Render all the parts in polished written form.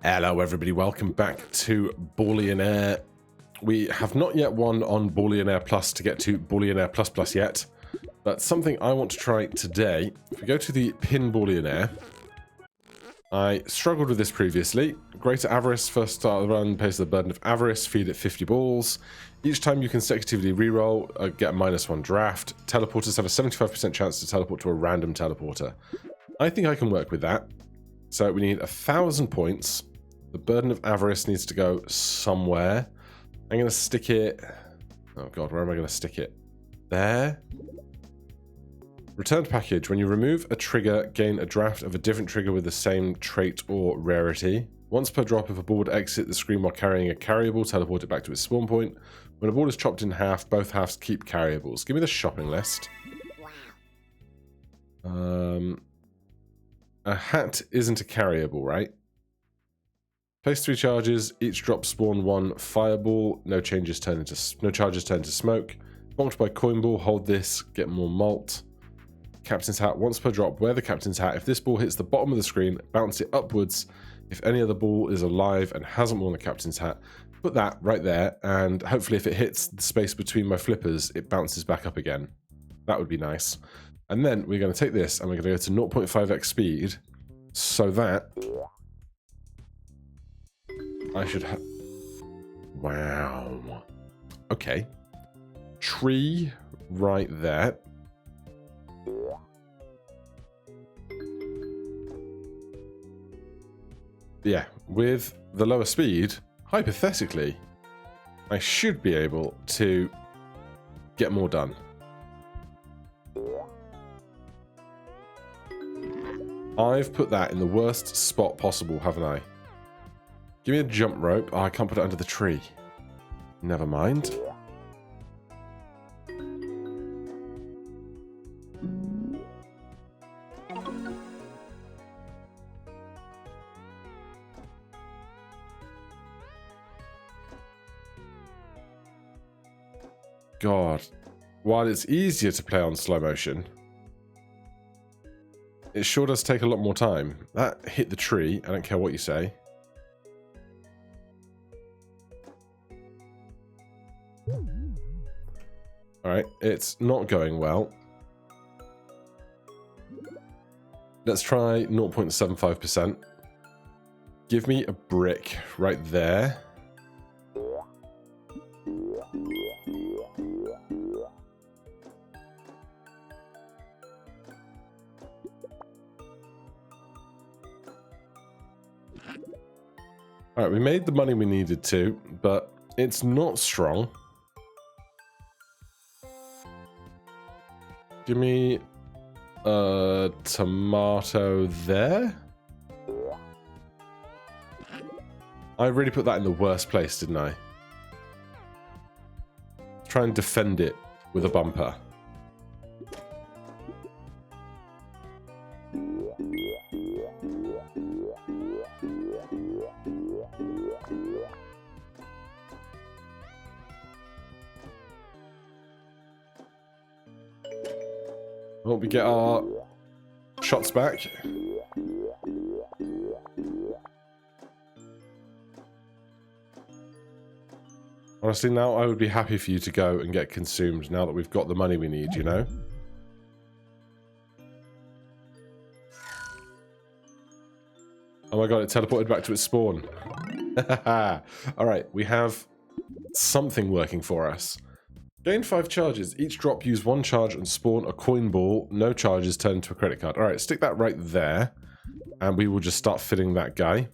Hello everybody, welcome back to BALLIONAIRE. We have not yet won on BALLIONAIRE Plus to get to BALLIONAIRE Plus Plus yet, but something I want to try today. If we go to the PinBallionaire, I struggled with this previously. Greater Avarice, first start of the run, pays the burden of Avarice, feed it 50 balls. Each time you consecutively reroll, get a -1 draft. Teleporters have a 75% chance to teleport to a random teleporter. I think I can work with that. So we need 1,000 points. The burden of Avarice needs to go somewhere. I'm going to stick it... Oh god, where am I going to stick it? There. Returned package. When you remove a trigger, gain a draft of a different trigger with the same trait or rarity. Once per drop, if a ball would exit the screen while carrying a carryable, teleport it back to its spawn point. When a ball is chopped in half, both halves keep carryables. Give me the shopping list. A hat isn't a carryable, right? Place 3 charges. Each drop spawn 1 fireball. No charges turn into smoke. Bonked by coin ball. Hold this. Get more malt. Captain's hat. Once per drop, wear the captain's hat. If this ball hits the bottom of the screen, bounce it upwards. If any other ball is alive and hasn't worn the captain's hat, put that right there, and hopefully if it hits the space between my flippers, it bounces back up again. That would be nice. And then we're going to take this and we're going to go to 0.5x speed, so that I should have... Wow. Okay. Tree right there. Yeah, with the lower speed, hypothetically, I should be able to get more done. I've put that in the worst spot possible, haven't I? Give me a jump rope. Oh, I can't put it under the tree. Never mind. God, while it's easier to play on slow motion, it sure does take a lot more time. That hit the tree. I don't care what you say. Alright, it's not going well. Let's try 0.75%. Give me a brick right there. Alright, we made the money we needed to, but it's not strong. Give me a tomato there. I really put that in the worst place, didn't I? Try and defend it with a bumper. Well, we get our shots back. Honestly, now I would be happy for you to go and get consumed now that we've got the money we need, you know? Oh my god, it teleported back to its spawn. Alright, we have something working for us. Gain 5 charges. Each drop use 1 charge and spawn a coin ball. No charges turn into a credit card. Alright, stick that right there. And we will just start filling that guy.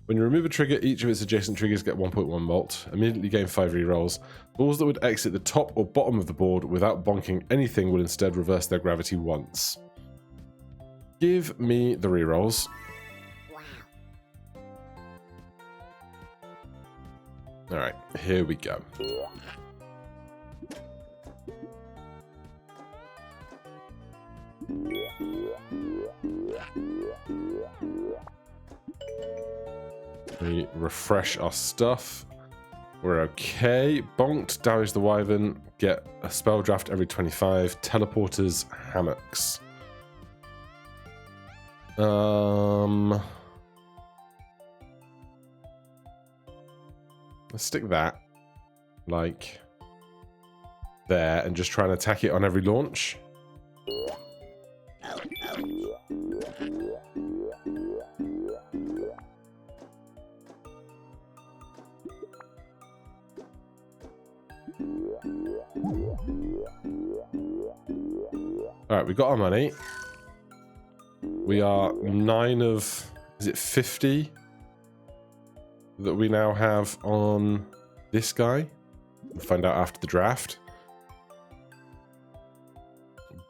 When you remove a trigger, each of its adjacent triggers get 1.1 malt. Immediately gain 5 rerolls. Balls that would exit the top or bottom of the board without bonking anything will instead reverse their gravity once. Give me the rerolls. Alright, here we go. We refresh our stuff. We're okay. Bonked, damage the wyvern, get a spell draft every 25. Teleporters, hammocks. Let's stick that like there and just try and attack it on every launch. Alright, we got our money. We are 9 of, is it 50 that we now have on this guy? We'll find out after the draft.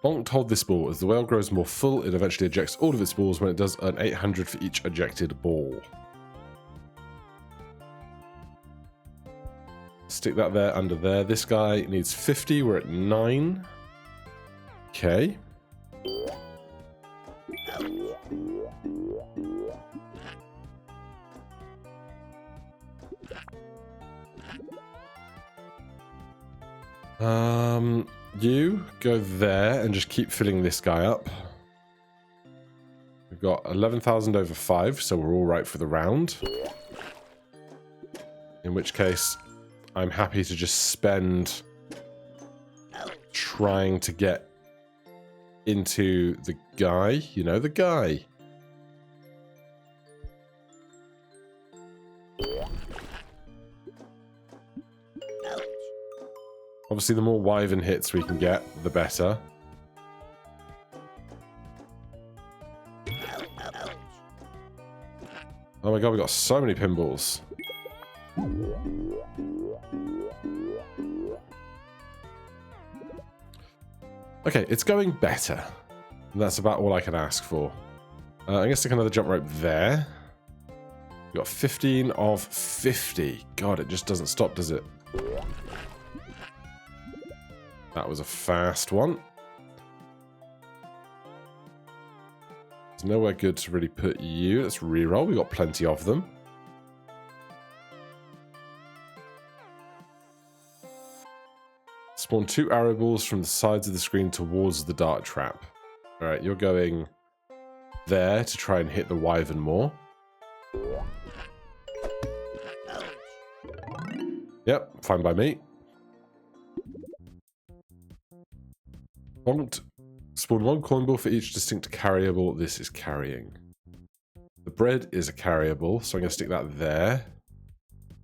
Bonked hold this ball. As the whale grows more full, it eventually ejects all of its balls. When it does, earn 800 for each ejected ball. Stick that there under there. This guy needs 50. We're at 9. Okay. You go there and just keep filling this guy up. We've got 11,000 over 5, so we're all right for the round. In which case, I'm happy to just spend trying to get into the guy. You know, the guy. Obviously, the more Wyvern hits we can get, the better. Oh my god, we got so many pinballs. Okay, it's going better. And that's about all I can ask for. I'm going to stick another jump rope there. We've got 15 of 50. God, it just doesn't stop, does it? That was a fast one. There's nowhere good to really put you. Let's reroll. We got plenty of them. Spawn 2 arrow balls from the sides of the screen towards the dart trap. Alright, you're going there to try and hit the Wyvern more. Yep, fine by me. Spawn 1 coin ball for each distinct carryable this is carrying. The bread is a carryable, so I'm going to stick that there.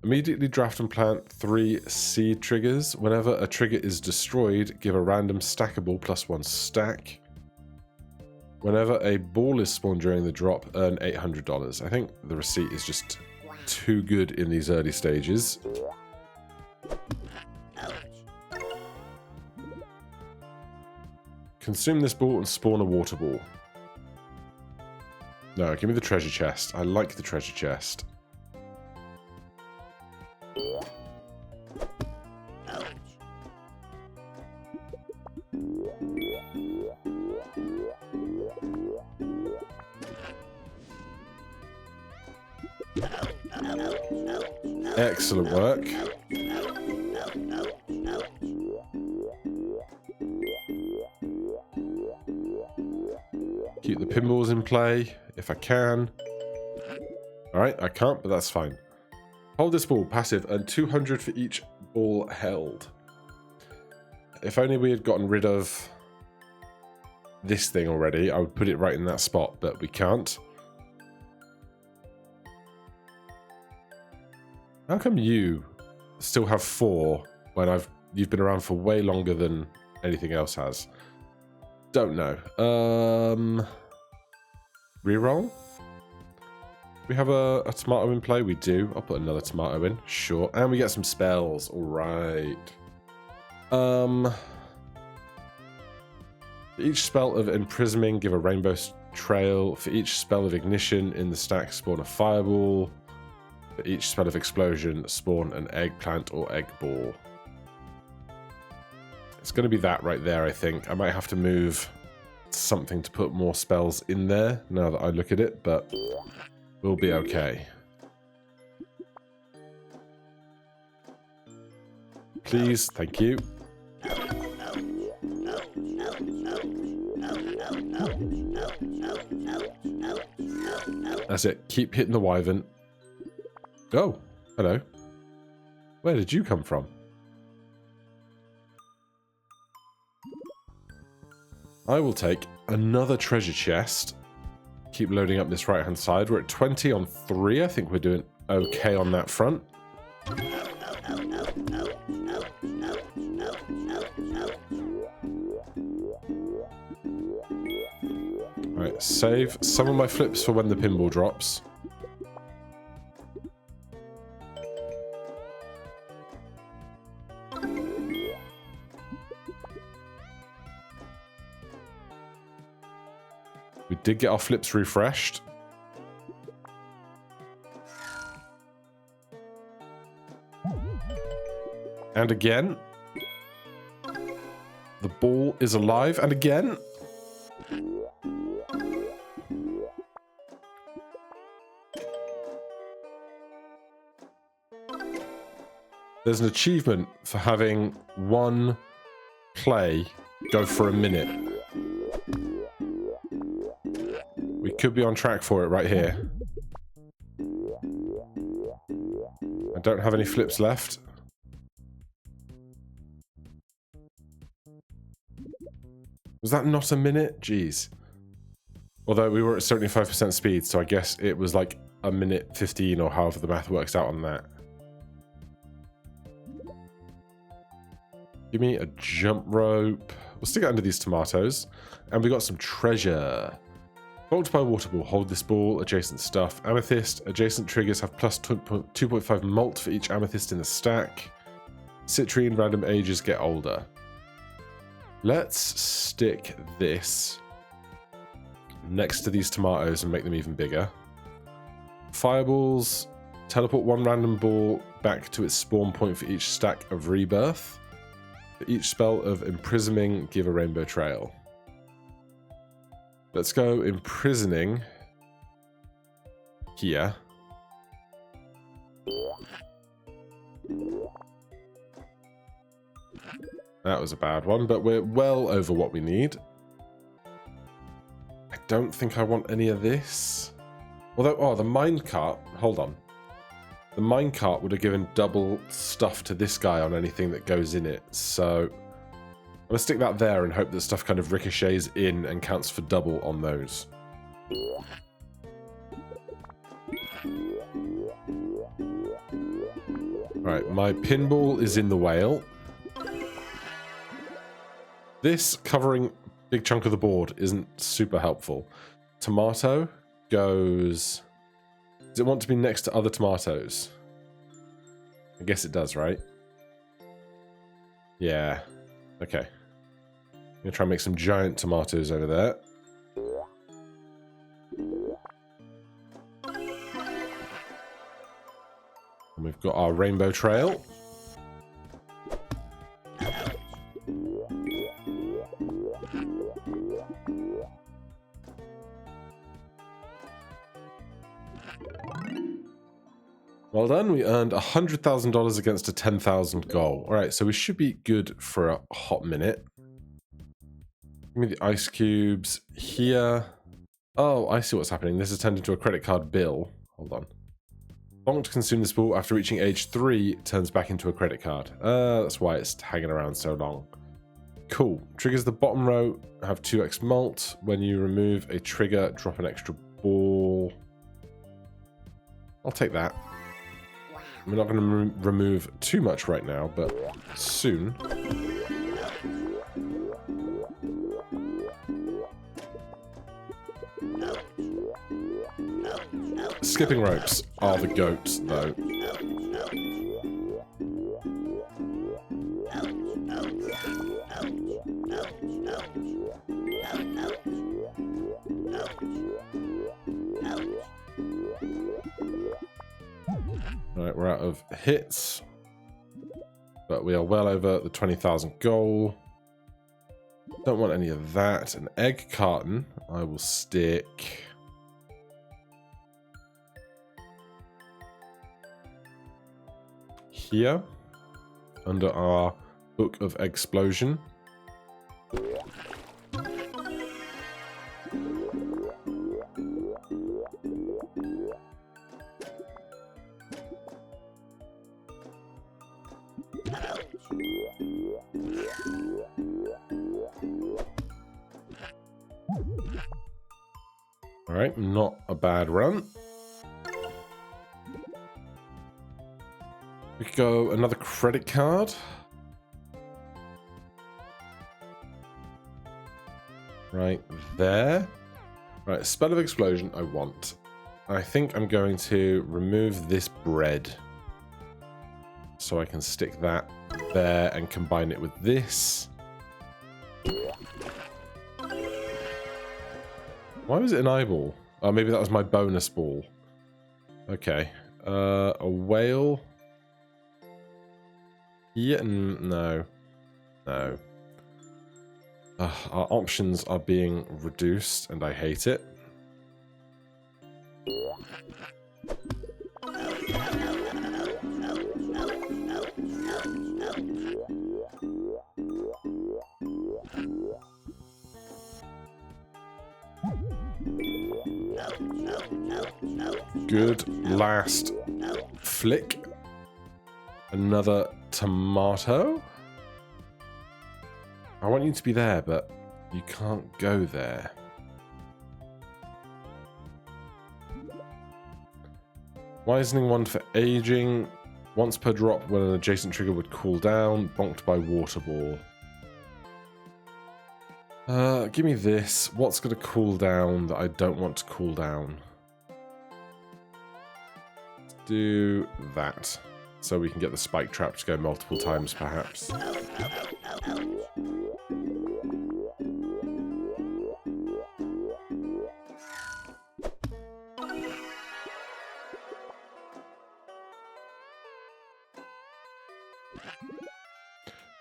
Immediately draft and plant 3 seed triggers. Whenever a trigger is destroyed, give a random stackable +1 stack. Whenever a ball is spawned during the drop, earn $800. I think the receipt is just too good in these early stages. Consume this ball and spawn a water ball. No, give me the treasure chest. I like the treasure chest. Excellent work. Keep the pinballs in play, if I can. Alright, I can't, but that's fine. Hold this ball, passive, and 200 for each ball held. If only we had gotten rid of this thing already, I would put it right in that spot, but we can't. How come you still have 4 when you've been around for way longer than anything else has? Don't know. Reroll? We have a tomato in play? We do. I'll put another tomato in. Sure. And we get some spells. Alright. For each spell of imprisonment, give a rainbow trail. For each spell of ignition in the stack, spawn a fireball. For each spell of explosion, spawn an eggplant or egg ball. It's going to be that right there, I think. I might have to move something to put more spells in there now that I look at it, but we'll be okay. Please, thank you. That's it. Keep hitting the Wyvern. Oh, hello. Where did you come from? I will take another treasure chest. Keep loading up this right-hand side. We're at 20 on 3. I think we're doing okay on that front. Right, save some of my flips for when the pinball drops. We did get our flips refreshed. And again. The ball is alive, and again. There's an achievement for having one play go for a minute. We could be on track for it right here. I don't have any flips left. Was that not a minute? Jeez. Although we were at 75% speed, so I guess it was like a minute 15 or however the math works out on that. Give me a jump rope. We'll stick it under these tomatoes. And we got some treasure. Bulked by water ball. Hold this ball. Adjacent stuff. Amethyst. Adjacent triggers have plus 2.5 malt for each amethyst in the stack. Citrine. Random ages get older. Let's stick this next to these tomatoes and make them even bigger. Fireballs. Teleport one random ball back to its spawn point for each stack of rebirth. For each spell of imprisoning, give a rainbow trail. Let's go imprisoning here. That was a bad one, but we're well over what we need. I don't think I want any of this. Although, oh, the minecart, hold on. The minecart would have given double stuff to this guy on anything that goes in it, so I'm going to stick that there and hope that stuff kind of ricochets in and counts for double on those. Right, my pinball is in the whale. This covering big chunk of the board isn't super helpful. Tomato goes... Does it want to be next to other tomatoes? I guess it does, right? Yeah. Okay. I'm going to try and make some giant tomatoes over there. And we've got our rainbow trail. Well done, we earned $100,000 against a 10,000 goal. Alright, so we should be good for a hot minute. Give me the ice cubes here. Oh, I see what's happening. This has turned into a credit card bill. Hold on. Long to consume this ball after reaching age 3 turns back into a credit card. That's why it's hanging around so long. Cool. Triggers the bottom row, have 2x malt. When you remove a trigger, drop an extra ball. I'll take that. We're not going to remove too much right now, but soon. Skipping ropes are the goats, though. Right, we're out of hits, but we are well over the 20,000 goal. Don't want any of that. An egg carton, I will stick here under our Book of Explosion. Alright, not a bad run. We could go another credit card. Right there. Right, Spell of Explosion I want. I think I'm going to remove this bread. So I can stick that there and combine it with this. Why was it an eyeball? Oh, maybe that was my bonus ball. Okay. A whale. Yeah, no. No. Our options are being reduced, and I hate it. Good last flick. Another tomato. I want you to be there, but you can't go there. Wisening one for aging. Once per drop when an adjacent trigger would cool down. Bonked by water ball. Give me this. What's going to cool down that I don't want to cool down? Let's do that. So we can get the spike trap to go multiple times, perhaps.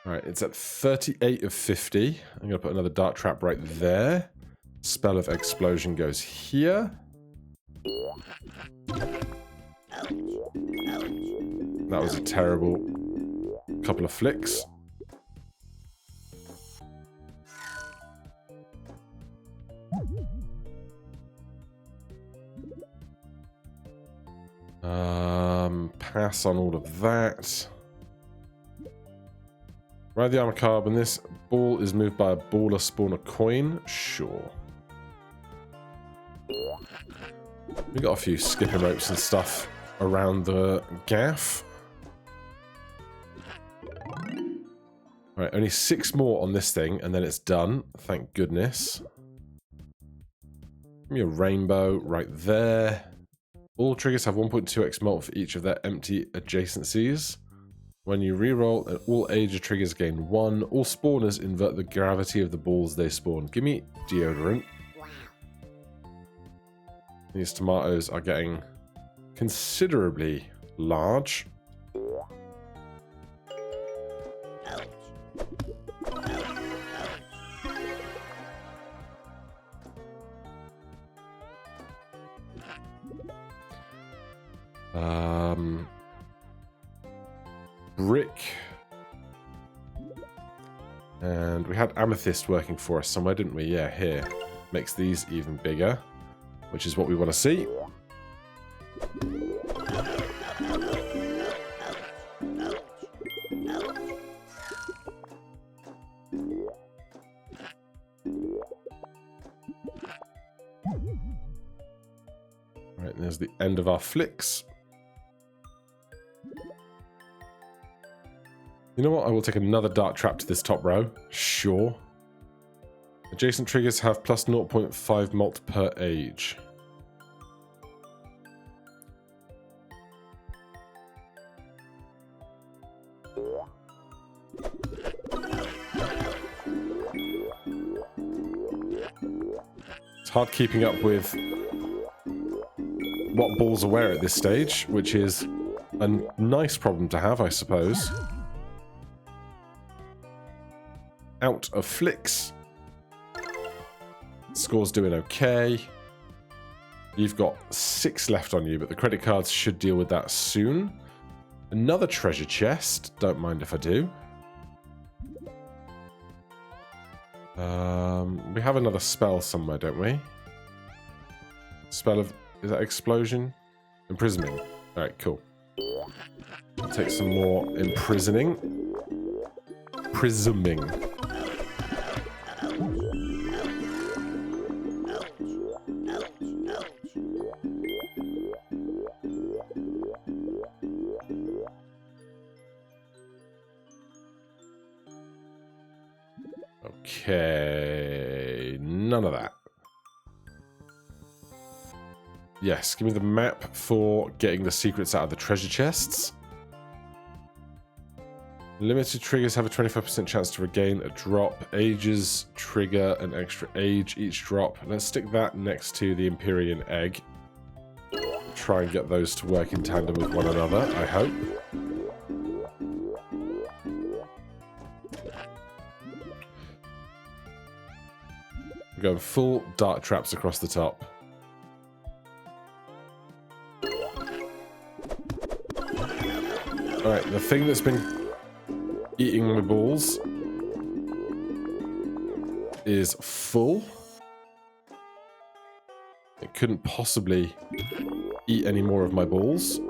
Alright, it's at 38 of 50. I'm going to put another dart trap right there. Spell of Explosion goes here. That was a terrible couple of flicks. Pass on all of that. Ride the armor card. When this ball is moved by a baller, spawn a coin. Sure. We got a few skipping ropes and stuff around the gaff. Right, only 6 more on this thing, and then it's done. Thank goodness. Give me a rainbow right there. All triggers have 1.2x mult for each of their empty adjacencies. When you reroll, all Ager triggers gain 1. All spawners invert the gravity of the balls they spawn. Give me deodorant. Wow. These tomatoes are getting considerably large. Brick. And we had amethyst working for us somewhere, didn't we? Yeah, here. Makes these even bigger, which is what we want to see. Right, there's the end of our flicks. You know what? I will take another dart trap to this top row. Sure. Adjacent triggers have plus 0.5 mult per age. It's hard keeping up with what balls are where at this stage, which is a nice problem to have, I suppose. Out of flicks. Score's doing okay. You've got 6 left on you, but the credit cards should deal with that soon. Another treasure chest. Don't mind if I do. We have another spell somewhere, don't we? Spell of... is that explosion? Imprisoning. Alright, cool. I'll take some more imprisoning. Prisming. Okay, none of that. Yes, give me the map for getting the secrets out of the treasure chests. Limited triggers have a 25% chance to regain a drop. Ages trigger an extra age each drop. Let's stick that next to the Empyrean egg. Try and get those to work in tandem with one another, I hope. We're going full dart traps across the top. Alright, the thing that's been eating my balls is full. It couldn't possibly eat any more of my balls.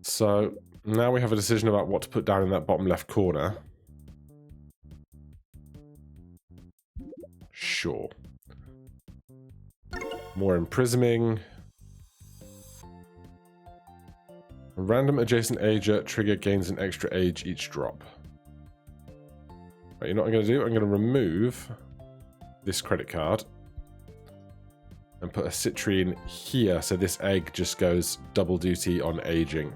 So now we have a decision about what to put down in that bottom left corner. Sure. More imprisoning. A random adjacent ager trigger gains an extra age each drop. Right, you know what I'm going to do? I'm going to remove this credit card and put a citrine here, so this egg just goes double duty on aging.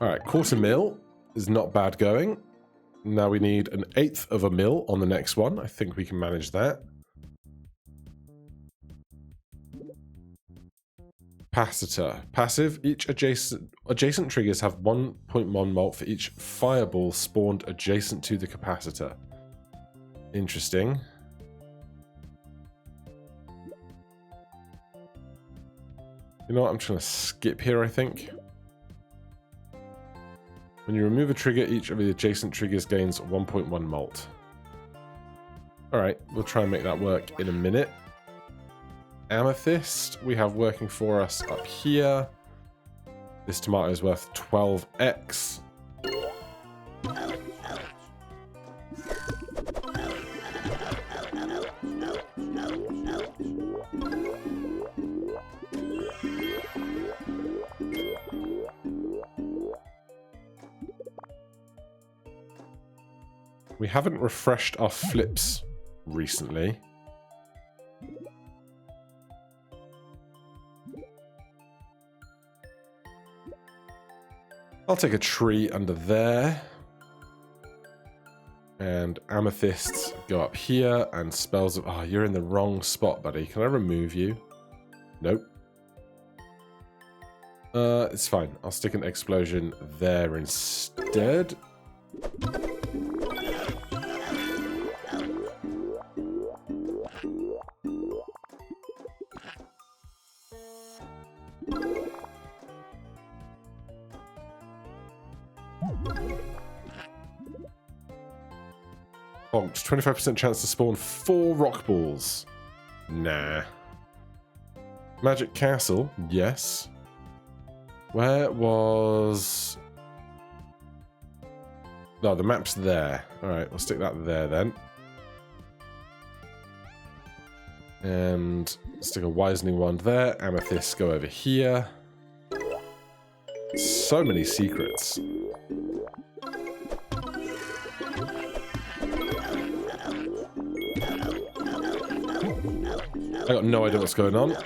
Alright, 1/4 mil is not bad going. Now we need 1/8 of a mil on the next one. I think we can manage that. Capacitor. Passive. Each adjacent triggers have 1.1 mult for each fireball spawned adjacent to the capacitor. Interesting. You know what? I'm trying to skip here, I think. When you remove a trigger, each of the adjacent triggers gains 1.1 mult. Alright, we'll try and make that work in a minute. Amethyst, we have working for us up here. This tomato is worth 12x. We haven't refreshed our flips recently. I'll take a tree under there. And amethysts go up here, and spells of... Oh, you're in the wrong spot, buddy. Can I remove you? Nope. It's fine. I'll stick an explosion there instead. Bonked. 25% chance to spawn 4 rock balls. Nah. Magic Castle. Yes. Where was... No, the map's there. Alright, we'll stick that there then. And stick a wisening wand there. Amethysts go over here. So many secrets. I got no idea what's going on.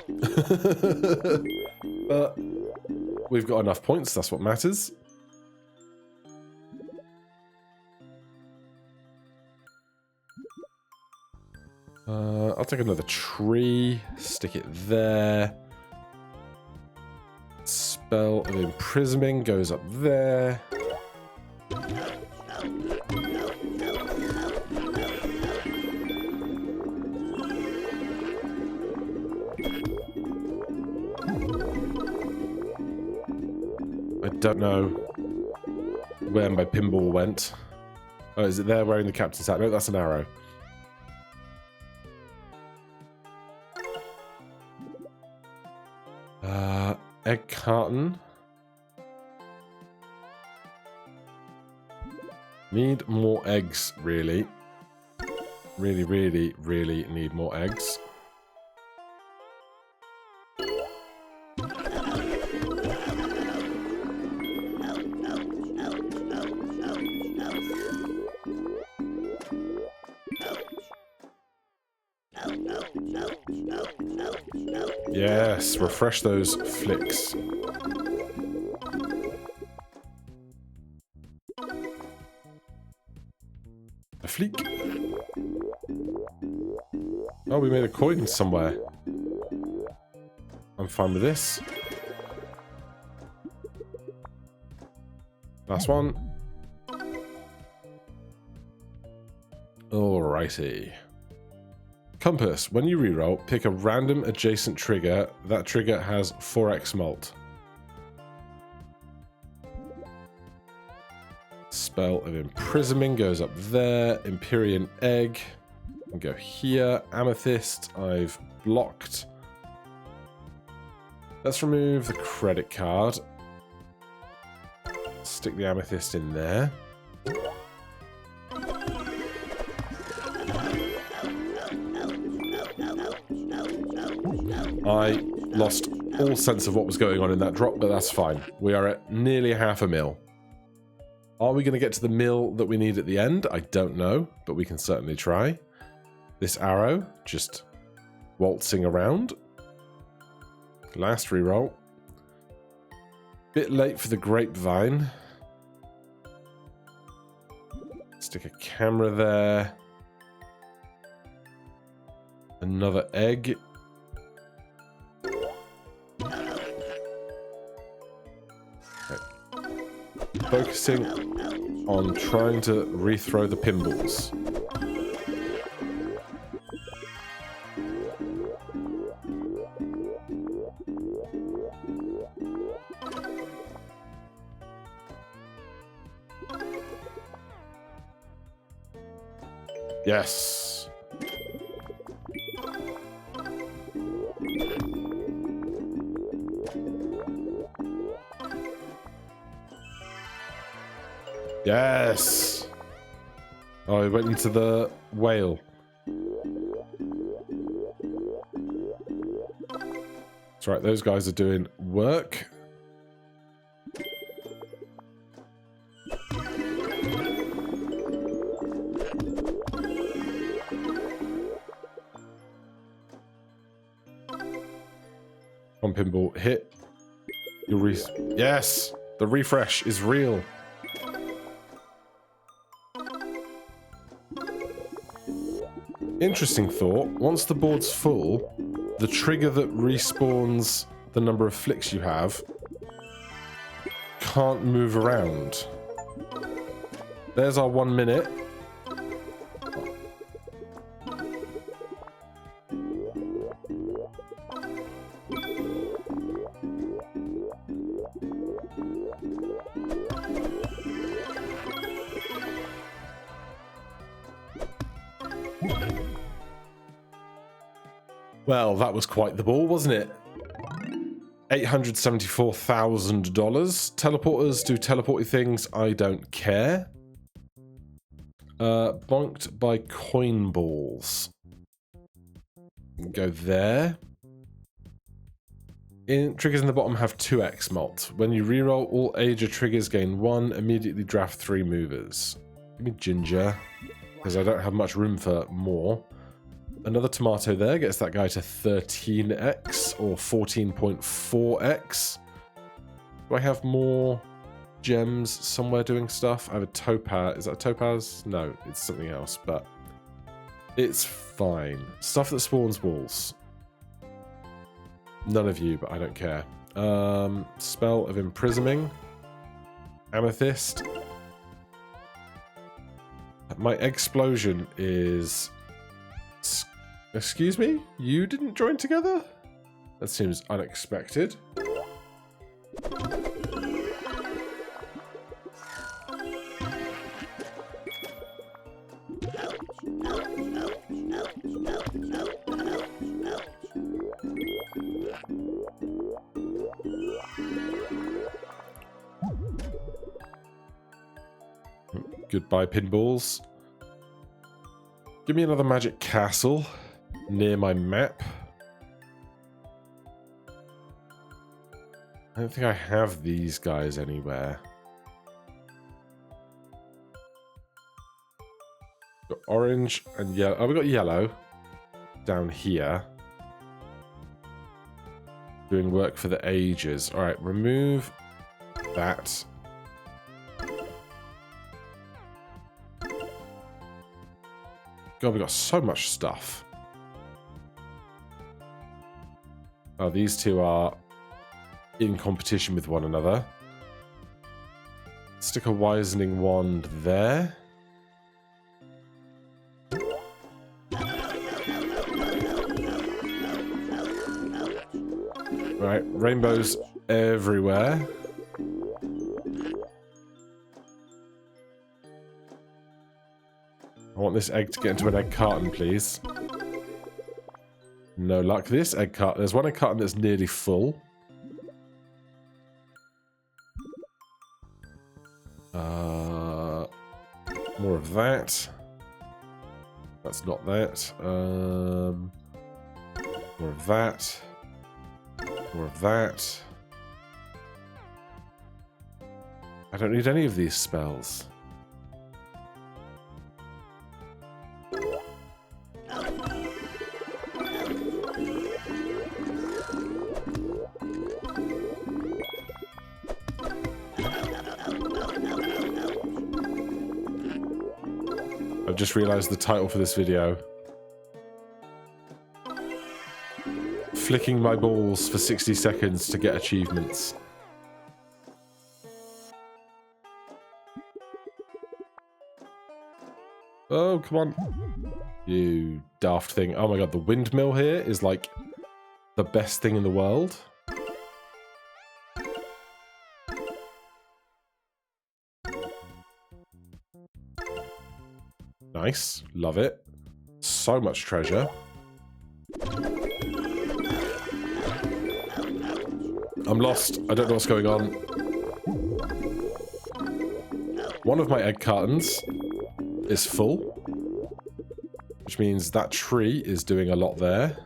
But we've got enough points, that's what matters. I'll take another tree, stick it there. Spell of imprisoning goes up there. I don't know where my pinball went. Oh, is it there wearing the captain's hat? No, that's an arrow. egg carton. Need more eggs, really. Really, really, really need more eggs. Yes, refresh those flicks. A fleek. Oh, we made a coin somewhere. I'm fine with this. Last one. Alrighty. Compass. When you reroll, pick a random adjacent trigger. That trigger has 4x mult. Spell of Imprisonment goes up there. Empyrean Egg. And go here. Amethyst. I've blocked. Let's remove the credit card. Stick the amethyst in there. I lost all sense of what was going on in that drop, but that's fine. We are at nearly half a mil. Are we going to get to the mil that we need at the end? I don't know, but we can certainly try. This arrow, just waltzing around. Last reroll. Bit late for the grapevine. Stick a camera there. Another egg. Focusing on trying to rethrow the pinballs. Yes. Yes. Oh, he went into the whale. That's right, those guys are doing work. One pinball hit. You'll yes! The refresh is real. Interesting thought. Once the board's full, the trigger that respawns the number of flicks you have can't move around. There's our 1 minute. Well, that was quite the ball, wasn't it? $874,000. Teleporters do teleporty things. I don't care. Bonked by coin balls. Go there. Triggers in the bottom have 2x mult. When you reroll, all Ager triggers gain 1. Immediately draft 3 movers. Give me ginger, because I don't have much room for more. Another tomato there gets that guy to 13x or 14.4x. Do I have more gems somewhere doing stuff? I have a topaz. Is that a topaz? No, it's something else, but it's fine. Stuff that spawns balls. None of you, but I don't care. Spell of Imprisoning. Amethyst. My explosion is... Excuse me? You didn't join together? That seems unexpected. Goodbye, pinballs. Give me another magic castle near my map. I don't think I have these guys anywhere. Got orange and yellow. Oh, we got yellow down here. Doing work for the ages. All right, remove that. God, we got so much stuff. Oh, these two are in competition with one another. Stick a wisening wand there. Right, rainbows everywhere. I want this egg to get into an egg carton, please. No luck. This egg carton. There's one egg carton that's nearly full. More of that. That's not that. More of that. More of that. I don't need any of these spells. I've just realized the title for this video. Flicking my balls for 60 seconds to get achievements. Oh, come on. You daft thing. Oh my god, the windmill here is like the best thing in the world. Nice. Love it. So much treasure. I'm lost. I don't know what's going on. One of my egg cartons is full, which means that tree is doing a lot there.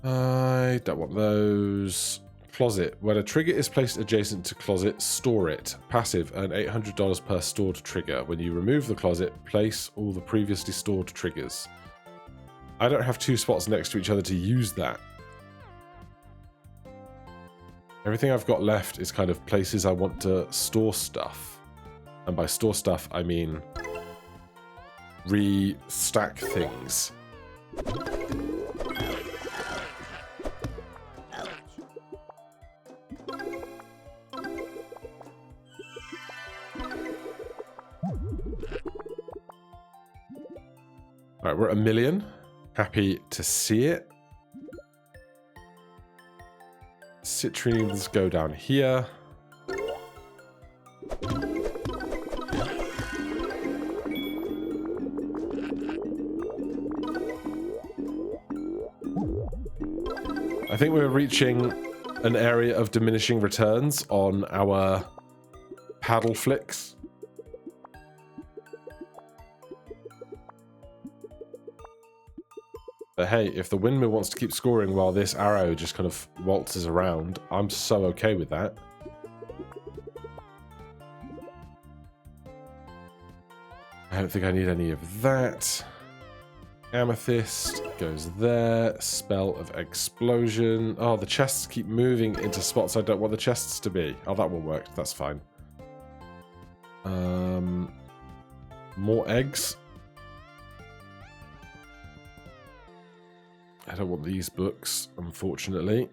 I don't want those. Closet. When a trigger is placed adjacent to closet, store it. Passive. Earn $800 per stored trigger. When you remove the closet, place all the previously stored triggers. I don't have two spots next to each other to use that. Everything I've got left is kind of places I want to store stuff. And by store stuff, I mean re-stack things. Alright, we're at 1 million. Happy to see it. Citrines go down here. I think we're reaching an area of diminishing returns on our paddle flicks. But hey, if the windmill wants to keep scoring while this arrow just kind of waltzes around, I'm so okay with that. I don't think I need any of that. Amethyst goes there. Spell of explosion. Oh, the chests keep moving into spots I don't want the chests to be. Oh, that one worked. That's fine. More eggs. I don't want these books, unfortunately.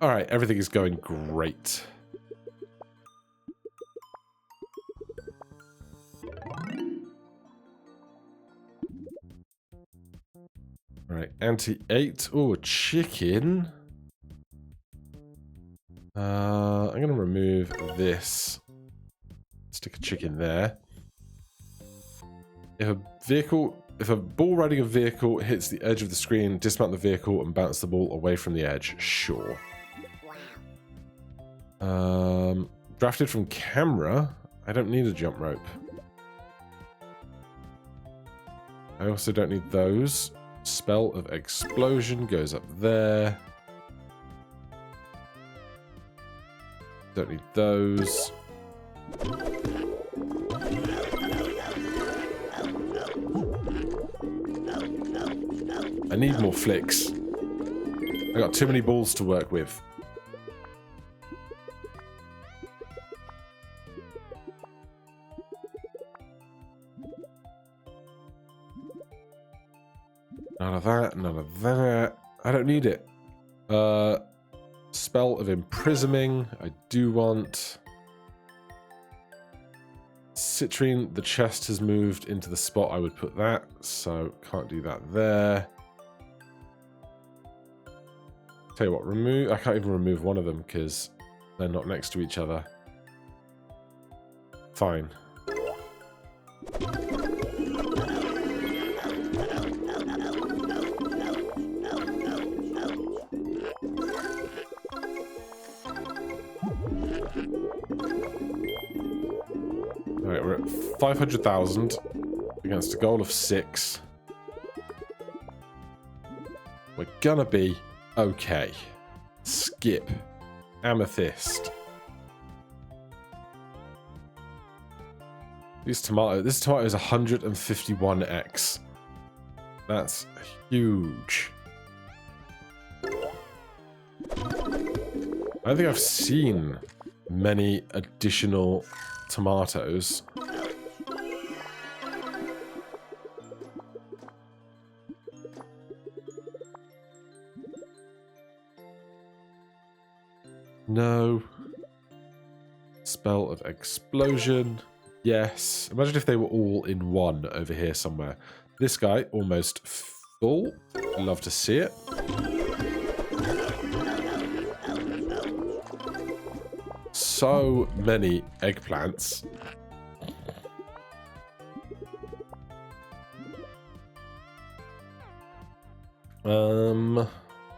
All right, everything is going great. Right, anti-8. Oh, chicken. I'm going to remove this. Stick a chicken there. If a ball riding a vehicle hits the edge of the screen, dismount the vehicle and bounce the ball away from the edge. Sure. Drafted from camera. I don't need a jump rope. I also don't need those. Spell of explosion goes up there. Don't need those. I need more flicks. I got too many balls to work with. None of that, none of that. I don't need it. Spell of imprisoning. I do want. Citrine, the chest has moved into the spot I would put that, so can't do that there. Tell you what, remove. I can't even remove one of them because they're not next to each other. Fine. Alright, we're at 500,000 against a goal of 6. We're gonna be okay. Skip. Amethyst. This tomato is 151x. That's huge. I don't think I've seen many additional tomatoes. No. Spell of explosion. Yes. Imagine if they were all in one over here somewhere. This guy almost full. Love to see it. So many eggplants.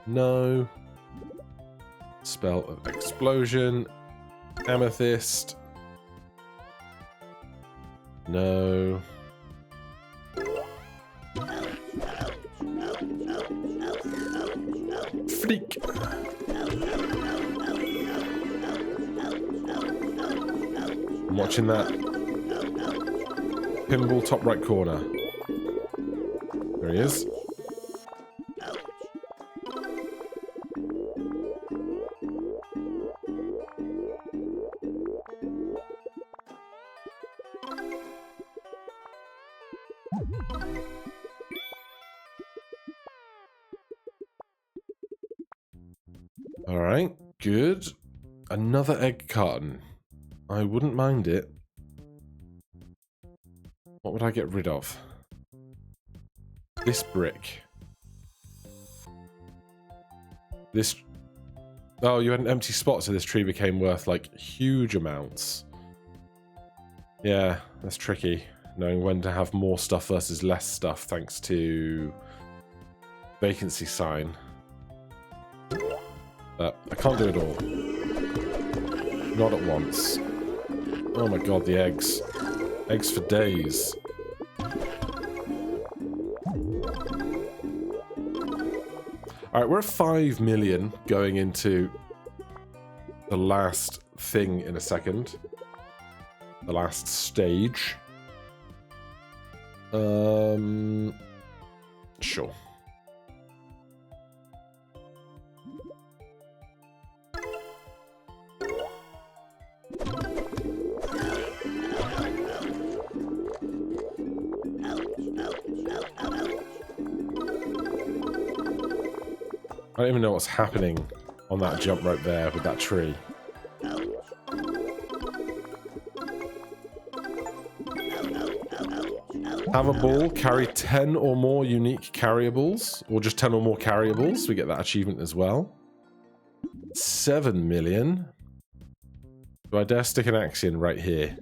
No. Spell of explosion. Amethyst. No. Fleek. I'm watching that. Pinball top right corner. There he is. Alright, good. Another egg carton. I wouldn't mind it. What would I get rid of? This brick. This... Oh, you had an empty spot, so this tree became worth, like, huge amounts. Yeah, that's tricky. Knowing when to have more stuff versus less stuff, thanks to... vacancy sign. I can't do it all. Not at once. Oh my god, the eggs. Eggs for days. Alright, we're at 5 million going into the last thing in a second. The last stage. Sure. I don't even know what's happening on that jump rope there with that tree. Have a ball, carry 10 or more unique carryables, or just 10 or more carryables. We get that achievement as well. 7 million. Do I dare stick an axe in right here?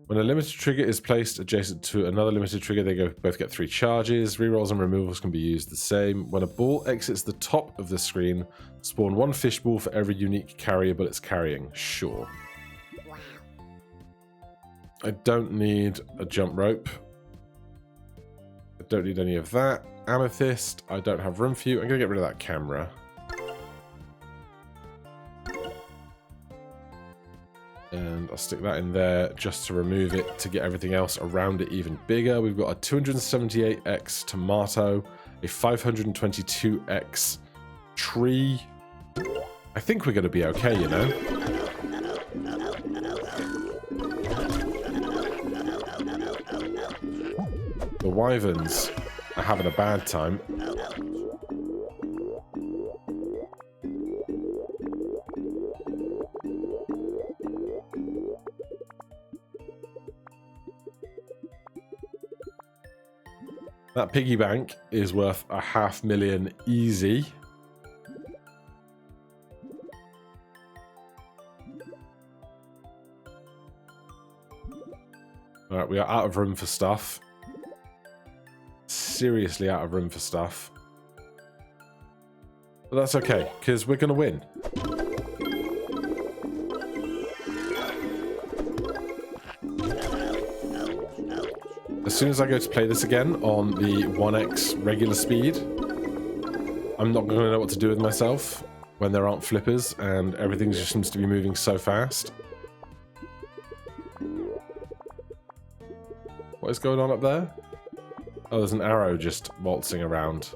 When a limited trigger is placed adjacent to another limited trigger, they both get 3 charges. Rerolls and removals can be used the same. When a ball exits the top of the screen, spawn 1 fishball for every unique carrier but it's carrying. Sure. Wow. I don't need a jump rope. I don't need any of that. Amethyst, I don't have room for you. I'm going to get rid of that camera. And I'll stick that in there just to remove it to get everything else around it even bigger. We've got a 278x tomato, a 522x tree. I think we're going to be okay, you know. The wyverns are having a bad time. That piggy bank is worth 500,000 easy. Alright, we are out of room for stuff. Seriously out of room for stuff. But that's okay, because we're going to win. As soon as I go to play this again on the 1x regular speed, I'm not going to know what to do with myself when there aren't flippers and everything just seems to be moving so fast. What is going on up there? Oh, there's an arrow just waltzing around.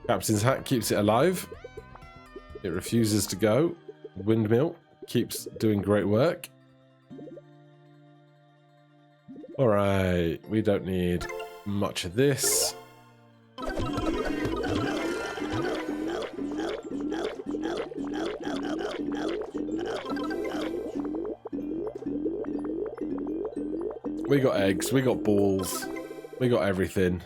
Captain's hat keeps it alive. It refuses to go. Windmill keeps doing great work. Alright, we don't need much of this. We got eggs, we got balls, we got everything.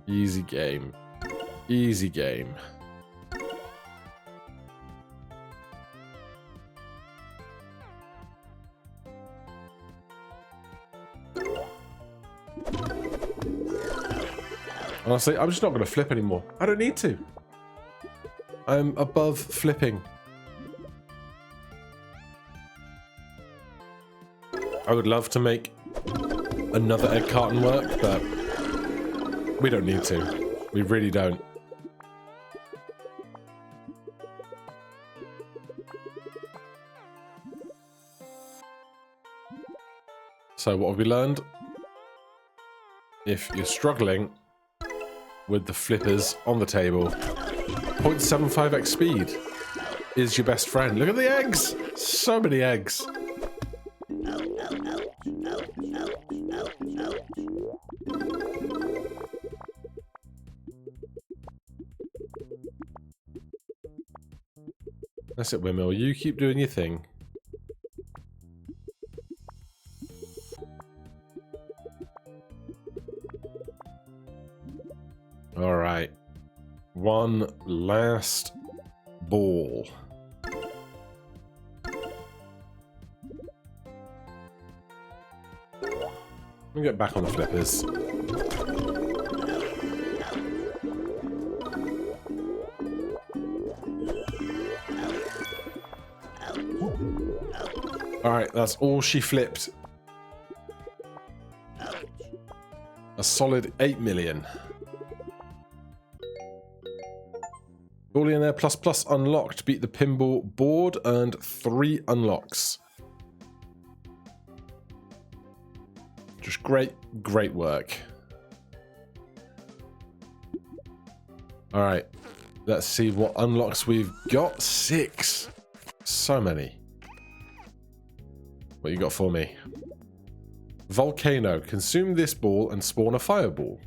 Easy game. Easy game. Honestly, I'm just not going to flip anymore. I don't need to. I'm above flipping. I would love to make another egg carton work, but we don't need to. We really don't. So what have we learned? If you're struggling with the flippers on the table, 0.75x speed is your best friend. Look at the eggs! So many eggs. That's it, Windmill. You keep doing your thing. All right. One last ball. Let me get back on the flippers. Alright, that's all she flipped. A solid 8 million. Ballionaire ++ unlocked. Beat the pinball board. Earned 3 unlocks. Just great, great work. Alright, let's see what unlocks we've got. 6. So many. What you got for me? Volcano. Consume this ball and spawn a fireball.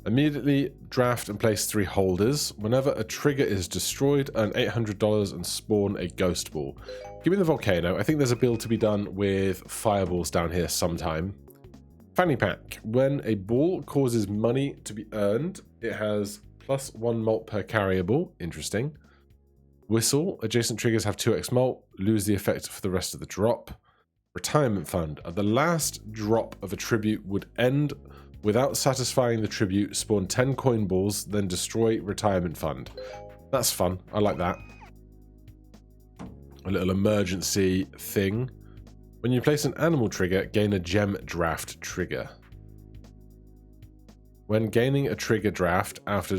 Immediately draft and place 3 holders. Whenever a trigger is destroyed, earn $800 and spawn a ghost ball. Give me the volcano. I think there's a build to be done with fireballs down here sometime. Fanny pack. When a ball causes money to be earned, it has +1 mult per carryable. Interesting. Whistle. Adjacent triggers have 2x mult. Lose the effect for the rest of the drop. Retirement fund. The last drop of a tribute would end without satisfying the tribute. Spawn 10 coin balls, then destroy retirement fund. That's fun. I like that. A little emergency thing. When you place an animal trigger, gain a gem draft trigger. When gaining a trigger draft after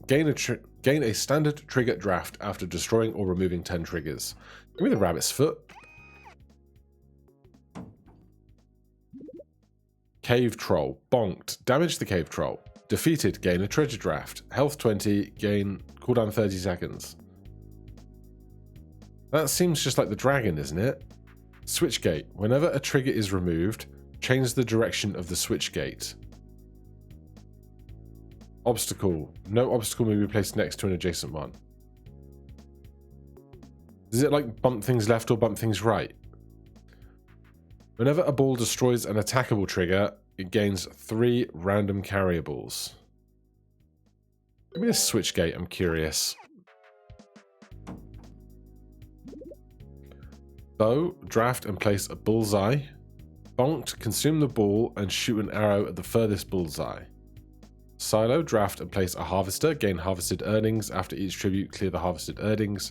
gain a standard trigger draft after destroying or removing 10 triggers. Give me the rabbit's foot. Cave troll. Bonked. Damage the cave troll. Defeated. Gain a treasure draft. Health 20. Gain cooldown 30 seconds. That seems just like the dragon, isn't it? Switch gate. Whenever a trigger is removed, change the direction of the switch gate. Obstacle. No obstacle may be placed next to an adjacent one. Is it like bump things left or bump things right? Whenever a ball destroys an attackable trigger, it gains 3 random carryables. Give me a switch gate, I'm curious. Bow, draft and place a bullseye. Bonked, consume the ball and shoot an arrow at the furthest bullseye. Silo, draft and place a harvester. Gain harvested earnings. After each tribute, clear the harvested earnings.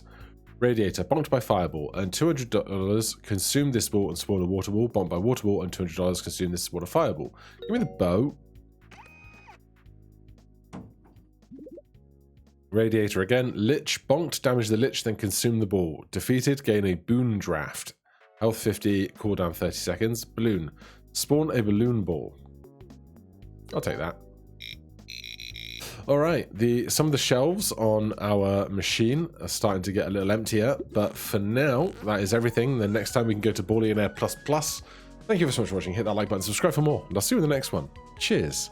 Radiator, bonked by fireball. Earn $200. Consume this ball and spawn a water ball. Bonked by water ball and $200. Consume this spawn a fireball. Give me the bow. Radiator again. Lich, bonked, damage the lich, then consume the ball. Defeated, gain a boon draft. Health 50, cooldown 30 seconds. Balloon, spawn a balloon ball. I'll take that. Alright, some of the shelves on our machine are starting to get a little emptier, but for now, that is everything. Then next time we can go to BALLIONAIRE++. Thank you so much for watching. Hit that like button, subscribe for more, and I'll see you in the next one. Cheers.